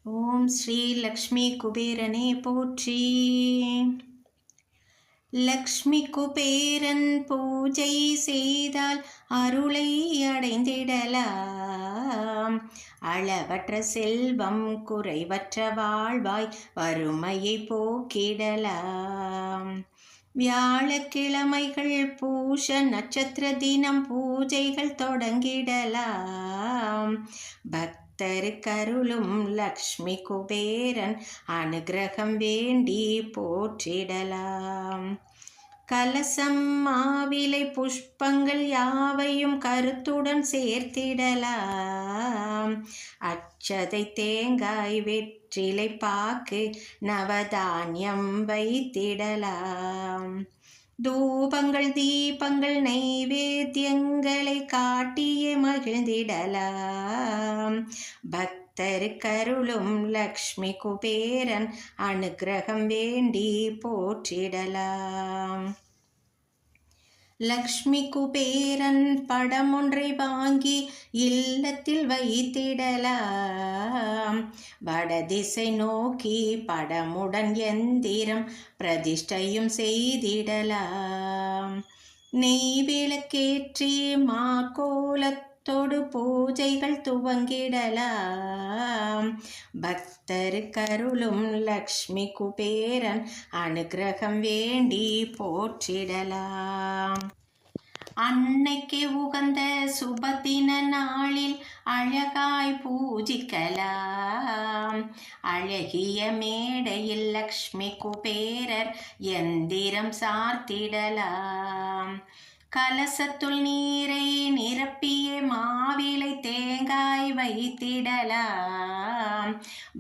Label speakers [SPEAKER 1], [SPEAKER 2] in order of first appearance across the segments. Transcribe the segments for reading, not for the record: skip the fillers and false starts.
[SPEAKER 1] ஓம் ஸ்ரீ லக்ஷ்மி குபேரனே போற்றி. லக்ஷ்மி குபேரன் பூஜை செய்தால் அருளை அடைந்திடலாம். அளவற்ற செல்வம் குறைவற்ற வாழ்வாய் வறுமையை போக்கிடலாம். வியாழக்கிழமைகள் பூஷ நட்சத்திர தினம் பூஜைகள் தொடங்கிடலாம். பக்தருக்கருளும் லக்ஷ்மி குபேரன் அனுகிரகம் வேண்டி போற்றிடலாம். கலசம் மாவிலை புஷ்பங்கள் யாவையும் கருத்துடன் சேர்த்திடலாம். அச்சதை தேங்காய் வெற்றிலை பாக்கு நவதானியம் வைத்திடலாம். தூபங்கள் தீபங்கள் நைவேத்தியங்களை காட்டியே மகிழ்ந்திடலாம். பக்தருக்கருளும் லக்ஷ்மி குபேரன் அனுகிரகம் வேண்டி போற்றிடலாம். லக்ஷ்மி குபேரன் படம் ஒன்றை வாங்கி இல்லத்தில் வைத்திடலாம். வடதிசை நோக்கி படமுடன் எந்திரம் பிரதிஷ்டையும் செய்திடலாம். நெய் விளக்கேற்றி மாக்கோலத்தோடு பூஜைகள் துவங்கிடலாம். பக்தருக்கருளும் லக்ஷ்மி குபேரன் அனுகிரகம் வேண்டி போற்றிடலாம். அன்னைக்கு உகந்த சுபதின நாளில் அழகாய் பூஜிக்கலாம். அழகிய மேடையில் லக்ஷ்மி குபேரர் எந்திரம் சார்த்திடலாம். கலசத்துள் நீரை நிரப்பிய மாவிலை தேங்காய் வைத்திடலாம்.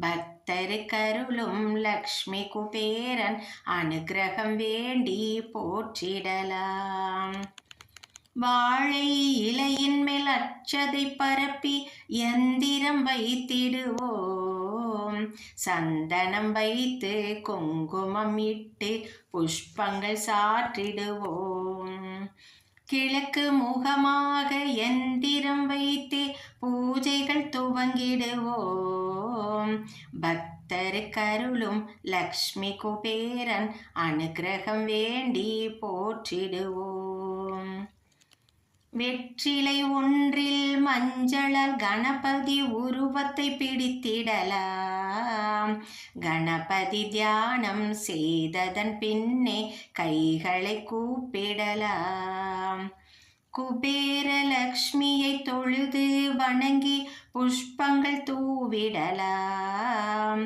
[SPEAKER 1] பக்தருக்கருளும் லக்ஷ்மி குபேரன் அனுகிரகம் வேண்டி போற்றிடலாம். வாழை இலையின் மேல் அச்சதை பரப்பி எந்திரம் வைத்திடுவோம். சந்தனம் வைத்து குங்குமம் இட்டு புஷ்பங்கள் சாற்றிடுவோம். கிழக்கு முகமாக எந்திரம் வைத்து பூஜைகள் துவங்கிடுவோம். பக்தருக்கருளும் லக்ஷ்மி குபேரன் அனுகிரகம் வேண்டி போற்றிடுவோம். வெற்றிலை ஒன்றில் மஞ்சளால் கணபதி உருவத்தை பிடித்திடலாம். கணபதி தியானம் செய்ததன் பின்னே கைகளை கூப்பிடலாம். குபேரலக்ஷ்மியை தொழுது வணங்கி புஷ்பங்கள் தூவிடலாம்.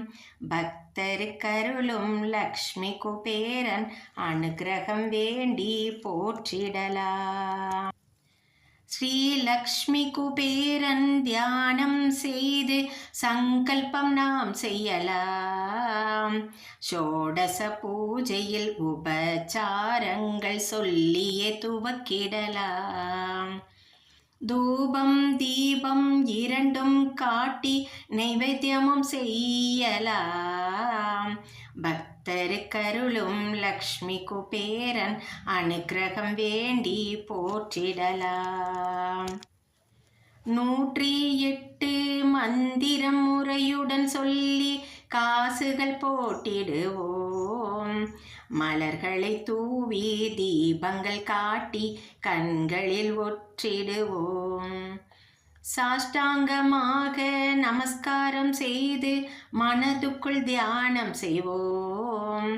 [SPEAKER 1] பக்தருக்கருளும் லக்ஷ்மி குபேரன் அனுகிரகம் வேண்டி போற்றிடலாம். ஸ்ரீ லக்ஷ்மி குபேரன் தியானம் செய்து சங்கல்பம் நாம் செய்யலாம். ஷோடச பூஜையில் உபச்சாரங்கள் சொல்லியே துவக்கிடலாம். தூபம் தீபம் இரண்டும் காட்டி நைவேத்தியமும் செய்யலாம். பக்தருக்கருளும் லக்ஷ்மி குபேரன் அனுகிரகம் வேண்டி போற்றிடலாம். 108 மந்திரம் முறையுடன் சொல்லி காசுகள் போட்டிடுவோம். மலர்களை தூவி தீபங்கள் காட்டி கண்களில் ஒற்றிடுவோம். சாஷ்டாங்கமாக நமஸ்காரம் செய்து மனதுக்குள் தியானம் செய்வோம்.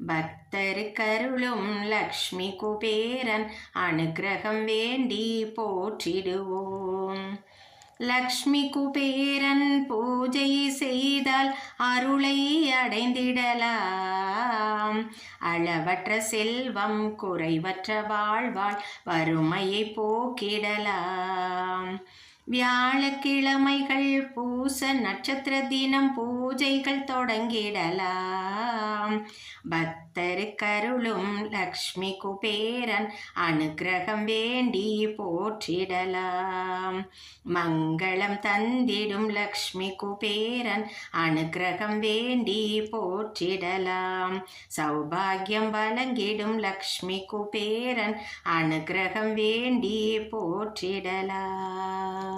[SPEAKER 1] பக்தருக்கருளும் லக்ஷ்மி குபேரன் அனுகிரகம் வேண்டி போற்றிடுவோம். லக்ஷ்மி குபேரன் பூஜை செய்தால் அருளை அடைந்திடலாம். அளவற்ற செல்வம் குறைவற்ற வாழ்வாள் வறுமையை போக்கிடலாம். வியாழக்கிழமைகள் பூச நட்சத்திர தினம் பூஜைகள் தொடங்கிடலாம். பக்தருக்கருளும் லக்ஷ்மி குபேரன் அனுகிரகம் வேண்டி போற்றிடலாம். மங்களம் தந்திடும் லக்ஷ்மி குபேரன் அனுகிரகம் வேண்டி போற்றிடலாம். சௌபாகியம் வழங்கிடும் லக்ஷ்மி குபேரன் அனுகிரகம் வேண்டி போற்றிடலாம்.